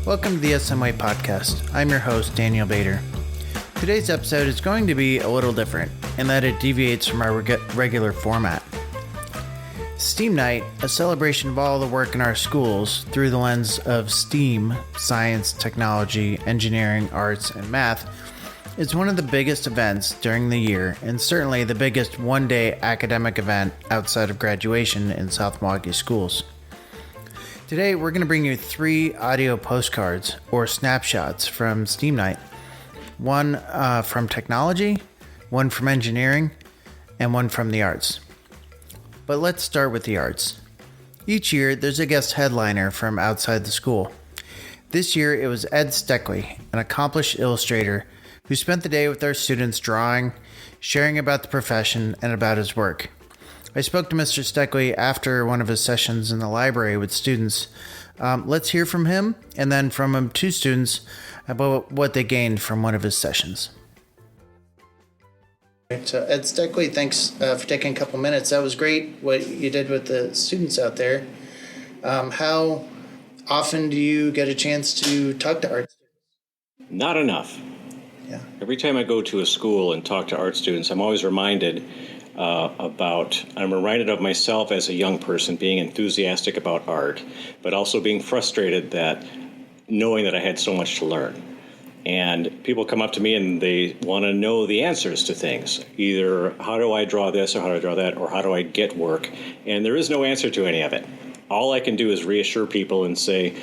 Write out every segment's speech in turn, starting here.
Welcome to the SMY podcast. I'm your host, Daniel Bader. Today's episode is going to be a little different in that it deviates from our regular format. STEAM Night, a celebration of all the work in our schools through the lens of STEAM, science, technology, engineering, arts, and math, is one of the biggest events during the year and certainly the biggest one-day academic event outside of graduation in South Milwaukee schools. Today, we're going to bring you 3 audio postcards or snapshots from STEAM Night. One from technology, one from engineering, and one from the arts. But let's start with the arts. Each year, there's a guest headliner from outside the school. This year, it was Ed Steckley, an accomplished illustrator who spent the day with our students drawing, sharing about the profession, and about his work. I spoke to Mr. Steckley after one of his sessions in the library with students. Let's hear from him, and then from 2 students about what they gained from one of his sessions. So Ed Steckley, thanks for taking a couple minutes. That was great what you did with the students out there. How often do you get a chance to talk to art students? Not enough. Yeah. Every time I go to a school and talk to art students, I'm always reminded of myself as a young person being enthusiastic about art, but also being frustrated that knowing that I had so much to learn. And people come up to me and they want to know the answers to things. Either how do I draw this or how do I draw that or how do I get work? And there is no answer to any of it. All I can do is reassure people and say,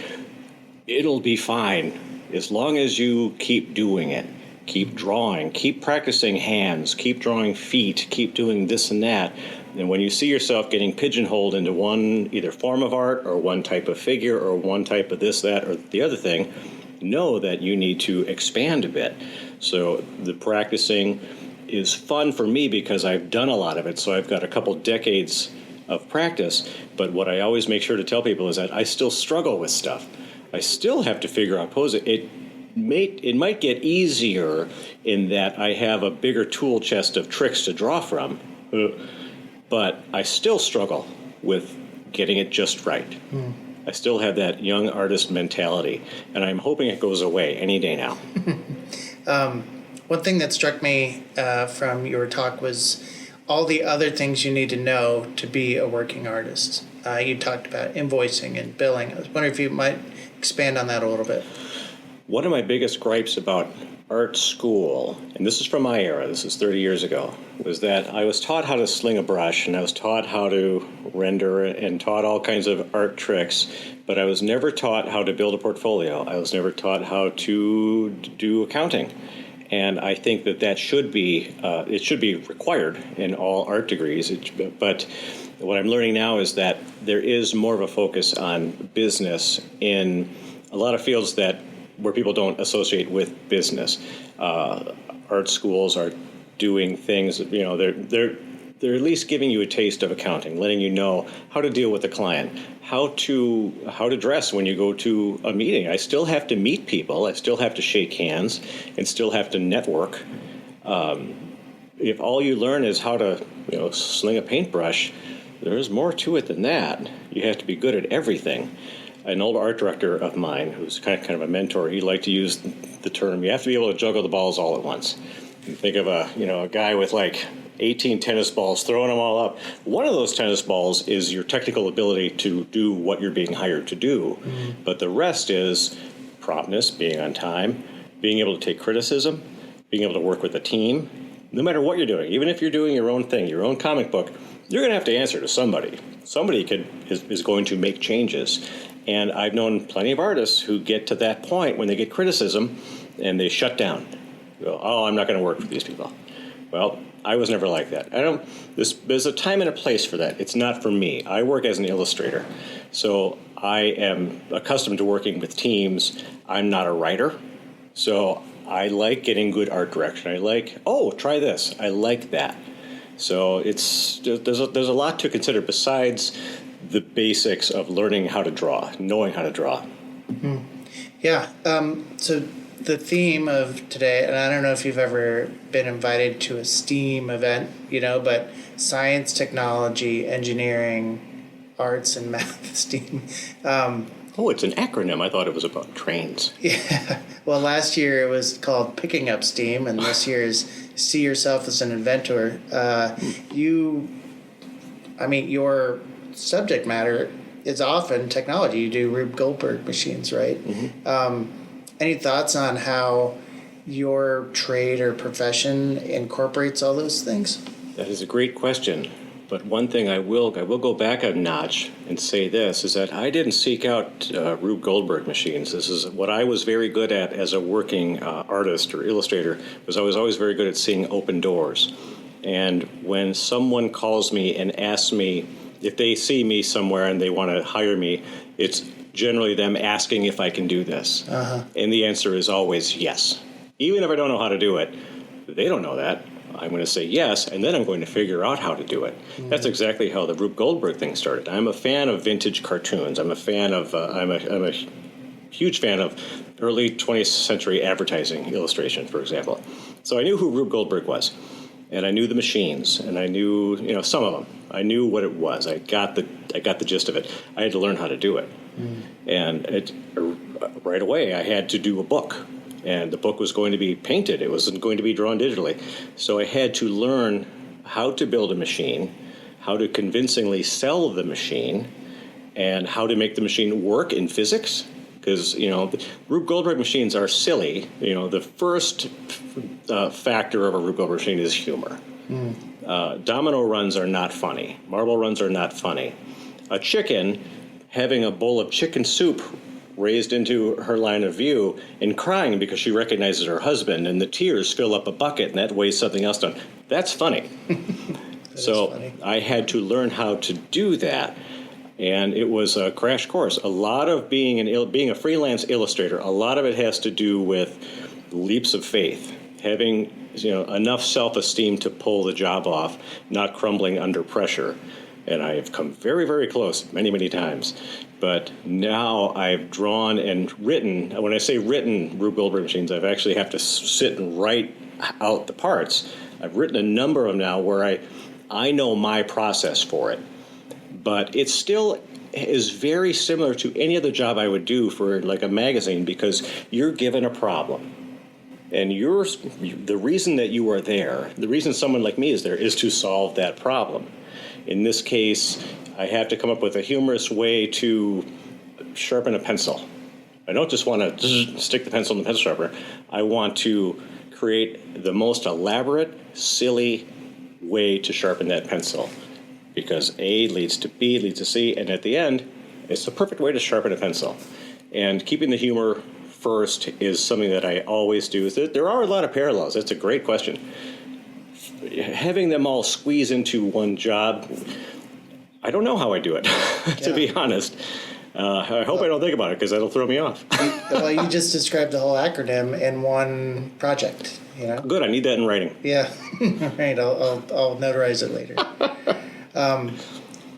it'll be fine as long as you keep doing it. Keep drawing, keep practicing hands, keep drawing feet, keep doing this and that. And when you see yourself getting pigeonholed into one either form of art or one type of figure or one type of this, that, or the other thing, know that you need to expand a bit. So the practicing is fun for me because I've done a lot of it. So I've got a couple decades of practice. But what I always make sure to tell people is that I still struggle with stuff. I still have to figure out pose. It might get easier in that I have a bigger tool chest of tricks to draw from, but I still struggle with getting it just right. I still have that young artist mentality, and I'm hoping it goes away any day now. One thing that struck me from your talk was all the other things you need to know to be a working artist. You talked about invoicing and billing. I was wondering if you might expand on that a little bit. One of my biggest gripes about art school, and this is from my era, this is 30 years ago, was that I was taught how to sling a brush, and I was taught how to render and taught all kinds of art tricks, but I was never taught how to build a portfolio. I was never taught how to do accounting. And I think that should be, it should be required in all art degrees. But what I'm learning now is that there is more of a focus on business in a lot of fields where people don't associate with business. Art schools are doing things, they're at least giving you a taste of accounting, letting you know how to deal with a client, how to dress when you go to a meeting. I still have to meet people, I still have to shake hands, and still have to network. If all you learn is how to sling a paintbrush, there's more to it than that. You have to be good at everything. An old art director of mine, who's kind of a mentor, he liked to use the term, you have to be able to juggle the balls all at once. You think of a guy with like 18 tennis balls, throwing them all up. One of those tennis balls is your technical ability to do what you're being hired to do. Mm-hmm. But the rest is promptness, being on time, being able to take criticism, being able to work with a team, no matter what you're doing. Even if you're doing your own thing, your own comic book, you're going to have to answer to somebody. Somebody is going to make changes. And I've known plenty of artists who get to that point when they get criticism and they shut down. Go, I'm not going to work for these people. Well, I was never like that. There's a time and a place for that. It's not for me. I work as an illustrator. So I am accustomed to working with teams. I'm not a writer. So I like getting good art direction. I like, try this. I like that. So there's a lot to consider besides the basics of learning how to draw, knowing how to draw. Mm-hmm. Yeah. So the theme of today, and I don't know if you've ever been invited to a STEAM event, but science, technology, engineering, arts, and math, STEAM. Oh, it's an acronym. I thought it was about trains. Yeah. Well, last year it was called Picking Up Steam, and this year is See Yourself as an Inventor. Your subject matter is often technology. You do Rube Goldberg machines, right? Mm-hmm. Any thoughts on how your trade or profession incorporates all those things? That is a great question. But one thing I will go back a notch and say this, is that I didn't seek out Rube Goldberg machines. This is what I was very good at as a working artist or illustrator, was I was always very good at seeing open doors. And when someone calls me and asks me if they see me somewhere and they want to hire me, it's generally them asking if I can do this. Uh-huh. And the answer is always yes. Even if I don't know how to do it, they don't know that. I'm going to say yes, and then I'm going to figure out how to do it. Mm-hmm. That's exactly how the Rube Goldberg thing started. I'm a fan of vintage cartoons. I'm a fan of I'm a huge fan of early 20th century advertising illustration, for example. So I knew who Rube Goldberg was, and I knew the machines, and I knew some of them. I knew what it was. I got the gist of it. I had to learn how to do it, and right away I had to do a book. And the book was going to be painted. It wasn't going to be drawn digitally. So I had to learn how to build a machine, how to convincingly sell the machine, and how to make the machine work in physics. Because, Rube Goldberg machines are silly. The first factor of a Rube Goldberg machine is humor. Domino runs are not funny. Marble runs are not funny. A chicken having a bowl of chicken soup raised into her line of view and crying because she recognizes her husband, and the tears fill up a bucket, and that weighs something else down. That's funny. So funny. I had to learn how to do that, and it was a crash course. A lot of being a freelance illustrator, a lot of it has to do with leaps of faith, having enough self-esteem to pull the job off, not crumbling under pressure. And I have come very, very close many, many times. But now I've drawn and written. When I say written Rube Goldberg machines, I've actually have to sit and write out the parts. I've written a number of them now where I know my process for it. But it still is very similar to any other job I would do for like a magazine, because you're given a problem. And the reason that you are there, the reason someone like me is there, is to solve that problem. In this case, I have to come up with a humorous way to sharpen a pencil. I don't just want to stick the pencil in the pencil sharpener. I want to create the most elaborate, silly way to sharpen that pencil. Because A leads to B, leads to C, and at the end, it's the perfect way to sharpen a pencil. And keeping the humor first is something that I always do. There are a lot of parallels. That's a great question. Having them all squeeze into one job, I don't know how I do it, to be honest. I hope I don't think about it, because that'll throw me off. Well, you just described the whole acronym in one project, Good, I need that in writing. Yeah, right, I'll notarize it later.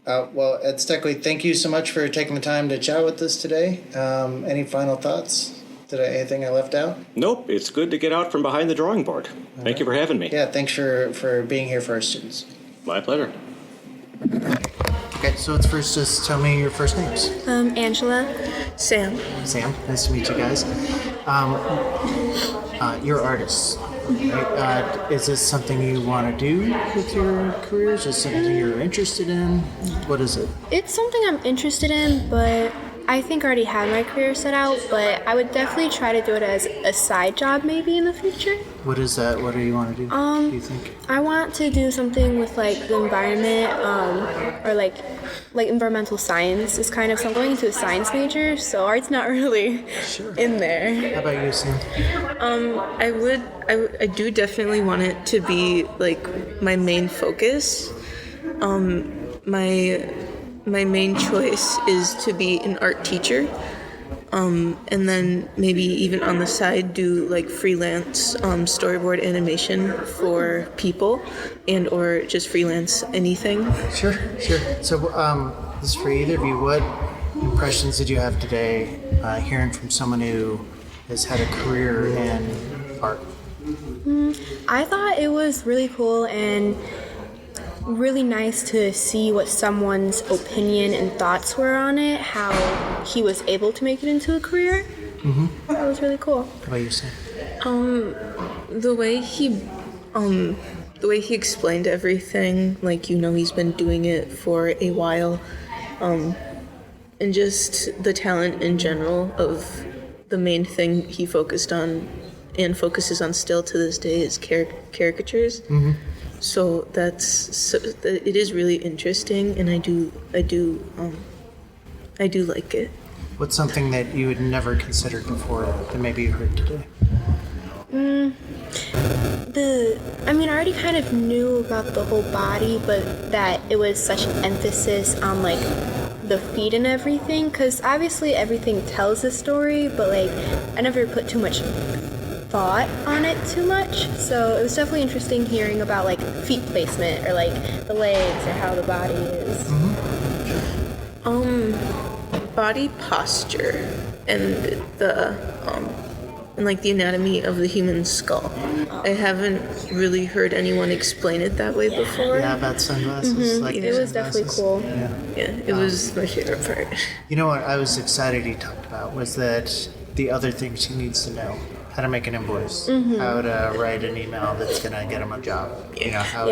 Well, Ed Steckley, thank you so much for taking the time to chat with us today. Any final thoughts? Anything I left out? Nope, it's good to get out from behind the drawing board. Thank you for having me. Yeah, thanks for being here for our students. My pleasure. Okay, so let's first just tell me your first names. Angela. Sam. Sam, nice to meet you guys. You're artists. Right? Is this something you want to do with your career? Is this something you're interested in? What is it? It's something I'm interested in, but I think I already had my career set out, but I would definitely try to do it as a side job maybe in the future. What is that? What do you want to do you think? I want to do something with like the environment, or like environmental science is kind of, so I'm going into a science major, so art's not really in there. How about you, Sam? I do definitely want it to be like my main focus. My main choice is to be an art teacher, and then maybe even on the side do like freelance storyboard animation for people, and or just freelance anything. Sure. So this is for either of you. What impressions did you have today hearing from someone who has had a career in art? I thought it was really cool, and really nice to see what someone's opinion and thoughts were on it, how he was able to make it into a career. Mm-hmm. That was really cool. What about you, Sam? The way he explained everything, like, he's been doing it for a while, and just the talent in general of the main thing he focused on and focuses on still to this day is caricatures. Mm-hmm. So it is really interesting, and I do like it. What's something that you had never considered before that maybe you heard today? I already kind of knew about the whole body, but that it was such an emphasis on, like, the feet and everything, because obviously everything tells a story, but, like, I never put too much thought on it too much, so it was definitely interesting hearing about, like, feet placement, or, like, the legs, or how the body is. Body posture and the anatomy of the human skull. I haven't really heard anyone explain it that way before. Yeah, about sunglasses. Like It was definitely cool. Yeah, it was my favorite part. You know what I was excited he talked about was that the other things he needs to know. How to make an invoice. How to write an email that's going to get him a job. How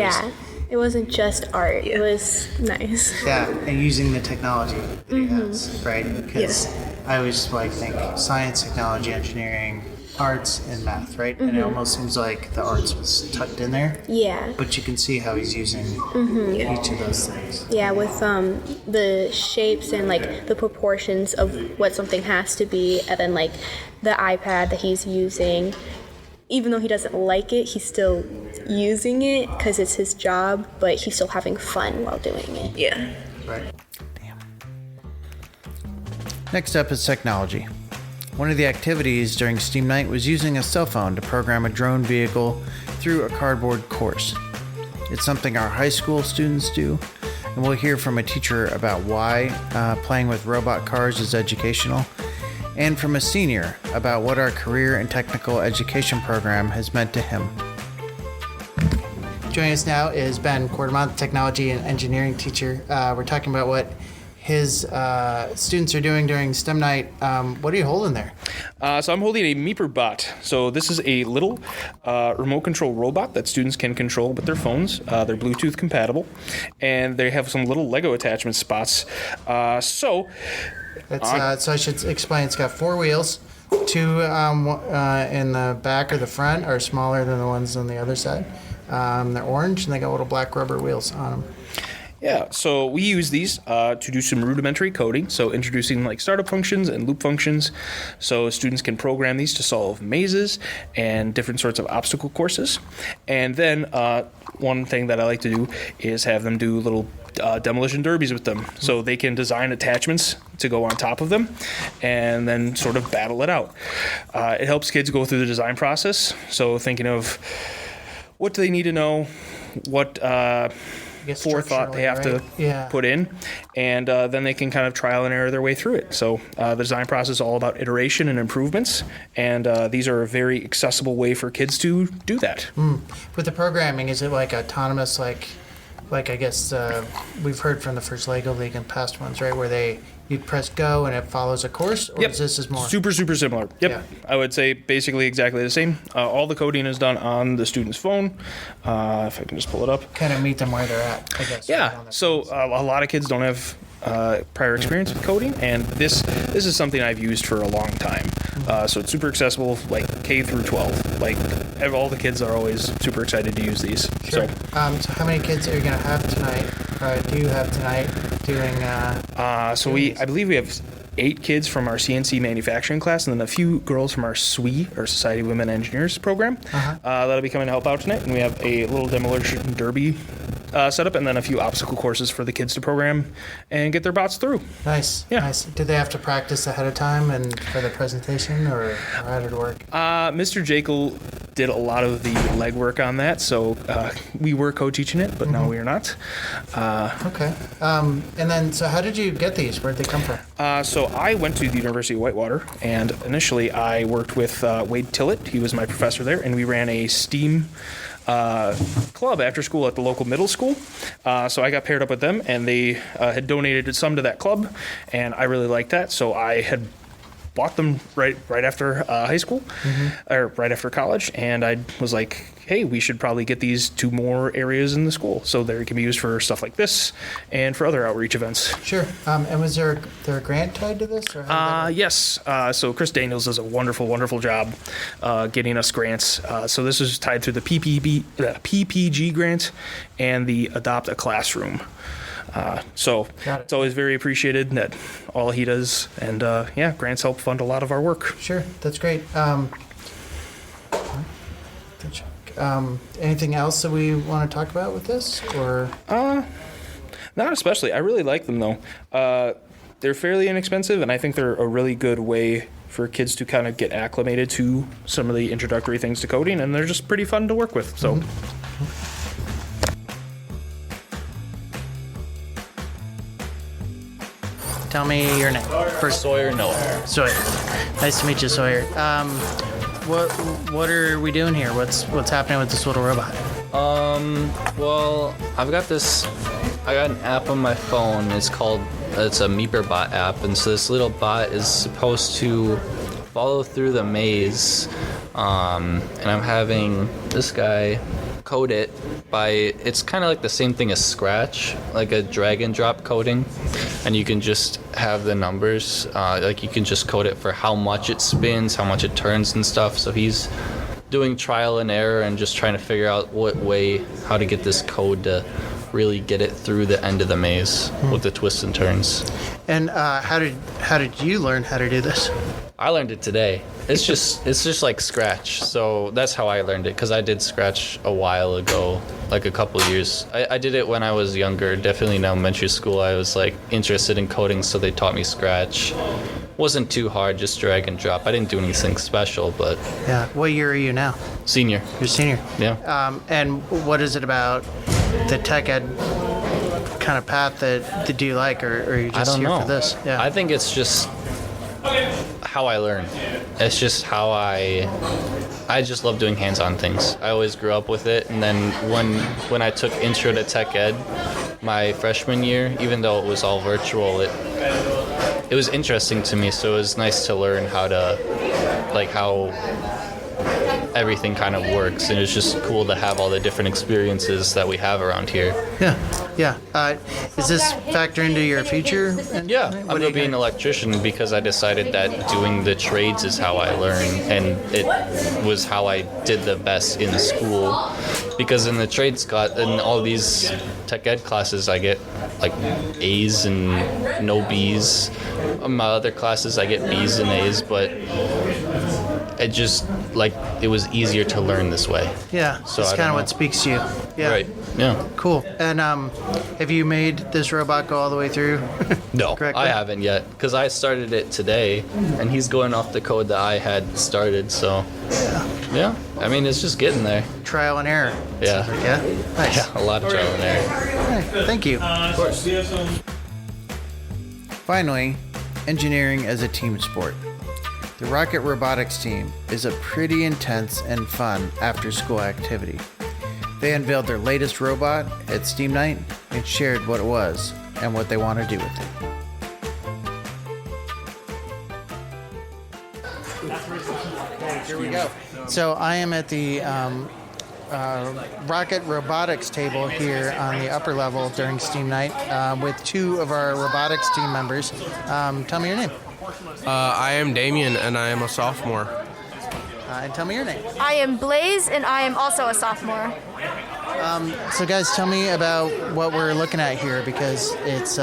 It wasn't just art. It was nice. Yeah, and using the technology that he has, right? Because I always think science, technology, engineering, arts, and math, right? And it almost seems like the arts was tucked in there. Yeah. But you can see how he's using each of those things. Yeah, with the shapes and, like, the proportions of what something has to be, and then, like, the iPad that he's using. Even though he doesn't like it, he's still using it because it's his job, but he's still having fun while doing it. Yeah. Right. Damn. Next up is technology. One of the activities during STEAM Night was using a cell phone to program a drone vehicle through a cardboard course. It's something our high school students do, and we'll hear from a teacher about why playing with robot cars is educational, and from a senior about what our career and technical education program has meant to him. Joining us now is Ben Quartermont, technology and engineering teacher. We're talking about what his students are doing during STEM Night. What are you holding there? So I'm holding a Meeper bot. So this is a little remote control robot that students can control with their phones. They're Bluetooth compatible, and they have some little Lego attachment spots. So I should explain. It's got 4 wheels. 2 in the back or the front are smaller than the ones on the other side. They're orange, and they got little black rubber wheels on them. Yeah, so we use these to do some rudimentary coding, so introducing like startup functions and loop functions, so students can program these to solve mazes and different sorts of obstacle courses. And then one thing that I like to do is have them do little demolition derbies with them, so they can design attachments to go on top of them and then sort of battle it out. It helps kids go through the design process, so thinking of what do they need to know, what forethought they have to put in, and then they can kind of trial and error their way through it. So the design process is all about iteration and improvements, and these are a very accessible way for kids to do that. With the programming, is it like autonomous, like I guess we've heard from the first Lego League and past ones, right, where you press go and it follows a course, or is this more? Super similar. Yep. Yeah. I would say basically exactly the same. All the coding is done on the student's phone. If I can just pull it up. Kind of meet them where they're at, I guess. Yeah. So a lot of kids don't have prior experience with coding, and this is something I've used for a long time. So it's super accessible, like K through 12. Like all the kids are always super excited to use these. Sure. So how many kids are you going to have tonight? Do you have tonight doing? I believe we have 8 kids from our CNC manufacturing class, and then a few girls from our SWE, or Society of Women Engineers program. That'll be coming to help out tonight, and we have a little demolition derby setup, and then a few obstacle courses for the kids to program and get their bots through. Nice. Did they have to practice ahead of time and for the presentation, or how did it work? Mr. Jekyll did a lot of the legwork on that, so we were co-teaching it, but now we are not. Okay. And then, so how did you get these? Where'd they come from? So I went to the University of Whitewater, and initially I worked with Wade Tillett. He was my professor there, and we ran a STEAM club after school at the local middle school. So I got paired up with them, and they had donated some to that club, and I really liked that. So I had bought them right after high school, or right after college, and I was like, hey, we should probably get these to more areas in the school so they can be used for stuff like this and for other outreach events. Sure. And was there a grant tied to this? Or Yes. So Chris Daniels does a wonderful job getting us grants. So this is tied through the PPG grant and the Adopt a Classroom. So it's always very appreciated that all he does, and grants help fund a lot of our work. Sure, that's great. Anything else that we want to talk about with this, or? Not especially. I really like them though. They're fairly inexpensive, and I think they're a really good way for kids to kind of get acclimated to some of the introductory things to coding, and they're just pretty fun to work with. So. Tell me your name. First, Sawyer Noah. Sawyer. Nice to meet you, Sawyer. What are we doing here? What's happening with this little robot? Well, I got an app on my phone. It's a MeeperBot app, and so this little bot is supposed to follow through the maze, and I'm having this guy code it it's kind of like the same thing as Scratch, like a drag and drop coding, and you can just have the numbers, like you can just code it for how much it spins, how much it turns and stuff. So he's doing trial and error and just trying to figure out how to get this code to really get it through the end of the maze with the twists and turns. And how did you learn how to do this? I learned it today. It's just like Scratch. So that's how I learned it, because I did Scratch a while ago, like a couple years. I did it when I was younger, definitely in elementary school. I was like interested in coding, so they taught me Scratch. Wasn't too hard, just drag and drop. I didn't do anything special, but... Yeah. What year are you now? Senior. You're senior. Yeah. And what is it about the tech ed kind of path that do you like, or are you just here for this? Yeah. I think it's just how I learn. It's just how I just love doing hands-on things. I always grew up with it, and then when I took Intro to Tech Ed my freshman year, even though it was all virtual, it was interesting to me. So it was nice to learn how everything kind of works, and it's just cool to have all the different experiences that we have around here. Yeah. Is this factor into your future? Yeah, I'm going to be an electrician because I decided that doing the trades is how I learn, and it was how I did the best in school. Because in the trades in all these tech ed classes, I get like A's and no B's. In my other classes, I get B's and A's, but it just it was easier to learn this way. Yeah, so that's kind of what speaks to you. Yeah. Right. Yeah. Cool. And have you made this robot go all the way through? No, correctly? I haven't yet, because I started it today, and he's going off the code that I had started. So yeah, I mean, it's just getting there. Trial and error. Yeah. Nice. Yeah, a lot of trial and error. Right, thank you. Of course. Finally, engineering as a team sport. The Rocket Robotics team is a pretty intense and fun after-school activity. They unveiled their latest robot at STEAM Night and shared what it was and what they want to do with it. Here we go. So I am at the Rocket Robotics table here on the upper level during STEAM Night with two of our robotics team members. Tell me your name. I am Damien, and I am a sophomore. And tell me your name. I am Blaze, and I am also a sophomore. So guys, tell me about what we're looking at here, because it's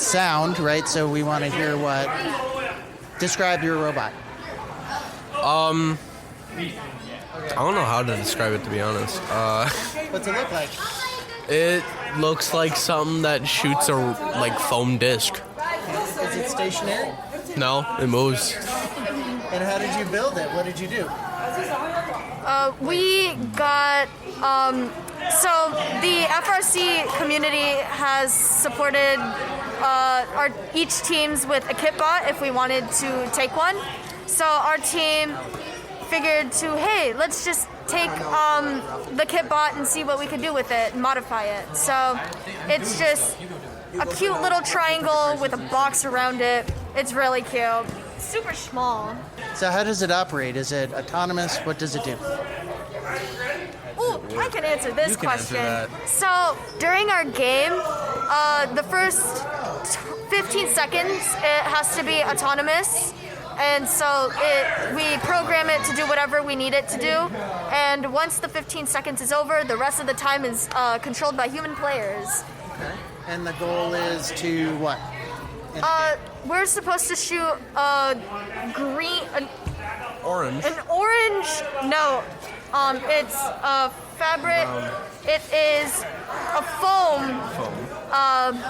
sound, right? So we want to hear describe your robot. I don't know how to describe it, to be honest. What's it look like? It looks like something that shoots a foam disc. Is it stationary? No, it moves. And how did you build it? What did you do? We got, so the FRC community has supported each teams with a kitbot if we wanted to take one. So our team figured hey, let's just take the Kitbot and see what we could do with it and modify it. So it's just a cute little triangle with a box around it. It's really cute. Super small. So how does it operate? Is it autonomous? What does it do? Ooh, I can answer this You can answer question. that. So during our game, the first 15 seconds, it has to be autonomous. And so we program it to do whatever we need it to do. And once the 15 seconds is over, the rest of the time is controlled by human players. Okay. And the goal is to what? We're supposed to shoot a green, Orange. an orange. No, it's a fabric. It is a foam.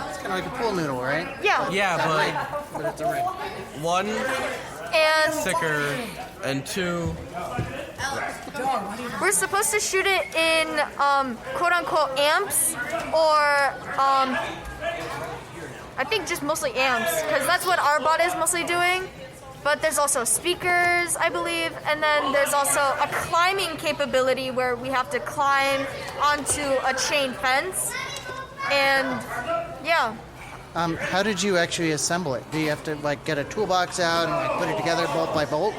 It's kind of like a pool noodle, right? Yeah. Yeah, But it's a ring. but one And thicker and two. we're supposed to shoot it in quote unquote amps or I think just mostly amps because that's what our bot is mostly doing. But there's also speakers, I believe, and then there's also a climbing capability where we have to climb onto a chain fence. And yeah. How did you actually assemble it? Do you have to like get a toolbox out and like, put it together bolt by bolt?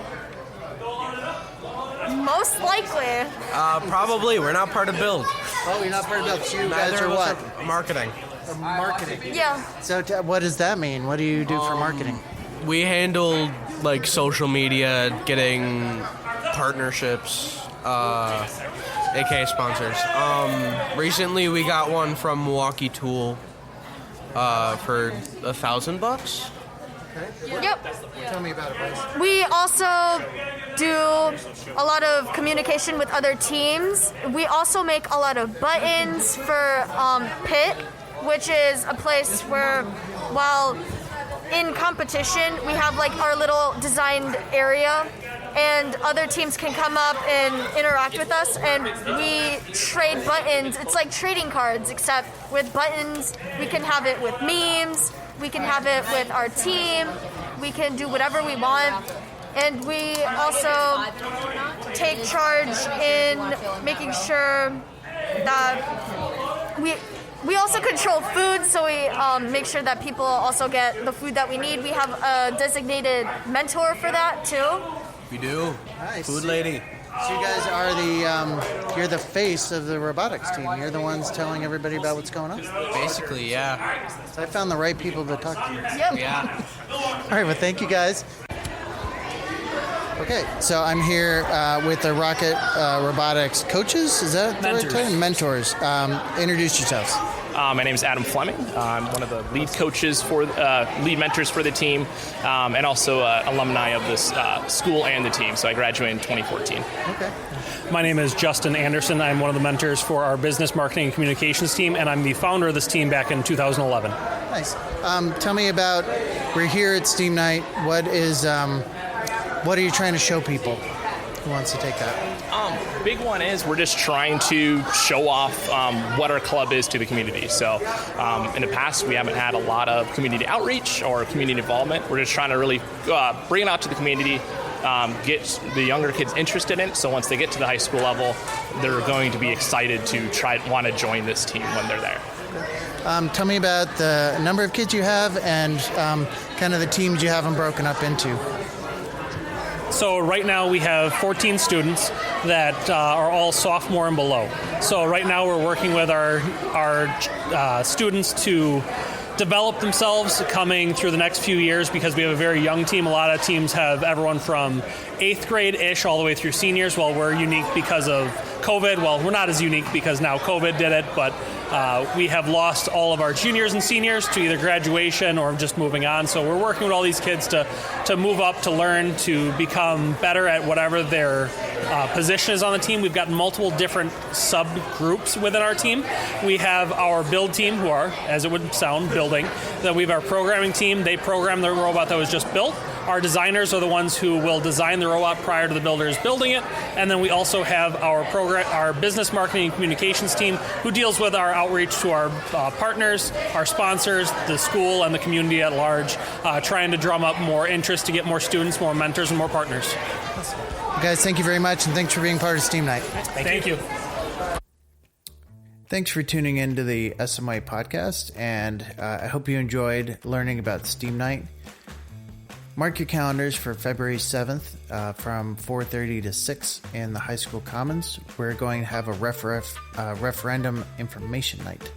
Most likely. Probably. We're not part of build. Oh, you're not part of build. So you guys Neither are of us what? are marketing. Marketing. Yeah. So what does that mean? What do you do for marketing? We handle like social media, getting partnerships, aka sponsors. Recently we got one from Milwaukee Tool for $1,000. Yep. Tell me about it, please. We also do a lot of communication with other teams. We also make a lot of buttons for Pit, which is a place where, while in competition, we have like our little designed area, and other teams can come up and interact with us, and we trade buttons. It's like trading cards, except with buttons. We can have it with memes. We can have it with our team. We can do whatever we want. And we also take charge in making sure that we also control food, so we make sure that people also get the food that we need. We have a designated mentor for that too. We do. Nice. Food lady. So you guys are you're the face of the robotics team. You're the ones telling everybody about what's going on. Basically, yeah. So I found the right people to talk to. Yep. Yeah. All right, well, thank you guys. Okay, so I'm here with the Rocket Robotics coaches. Is that the right term? Mentors. Introduce yourselves. My name is Adam Fleming. I'm one of the lead coaches lead mentors for the team, and also alumni of this school and the team. So I graduated in 2014. Okay. My name is Justin Anderson. I'm one of the mentors for our business marketing and communications team, and I'm the founder of this team back in 2011. Nice. Tell me about, we're here at Steam Night. What are you trying to show people? Who wants to take that? Big one is we're just trying to show off what our club is to the community. So in the past, we haven't had a lot of community outreach or community involvement. We're just trying to really bring it out to the community, get the younger kids interested in it. So once they get to the high school level, they're going to be excited to want to join this team when they're there. Tell me about the number of kids you have and kind of the teams you have them broken up into. So right now we have 14 students that are all sophomore and below. So right now we're working with our students to develop themselves coming through the next few years because we have a very young team. A lot of teams have everyone from 8th grade-ish all the way through seniors. While we're unique because of COVID. Well, we're not as unique because now COVID did it, but we have lost all of our juniors and seniors to either graduation or just moving on. So we're working with all these kids to move up, to learn, to become better at whatever their position is on the team. We've got multiple different subgroups within our team. We have our build team, who are, as it would sound, building. Then we have our programming team. They program the robot that was just built. Our designers are the ones who will design the robot prior to the builders building it. And then we also have our business marketing and communications team, who deals with our outreach to our partners, our sponsors, the school, and the community at large, trying to drum up more interest to get more students, more mentors, and more partners. Guys, thank you very much, and thanks for being part of Steam Night. Thank you. Thanks for tuning in to the SMY podcast, and I hope you enjoyed learning about Steam Night. Mark your calendars for February 7th from 4:30 to 6 in the high school commons. We're going to have a referendum information night.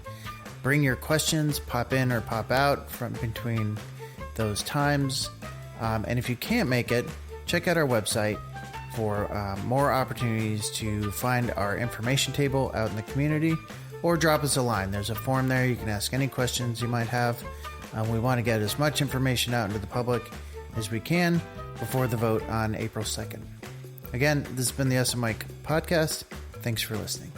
Bring your questions, pop in or pop out from between those times. And if you can't make it, check out our website for more opportunities to find our information table out in the community, or drop us a line. There's a form there. You can ask any questions you might have. We want to get as much information out into the public as we can before the vote on April 2nd. Again, this has been the SM Mike podcast. Thanks for listening.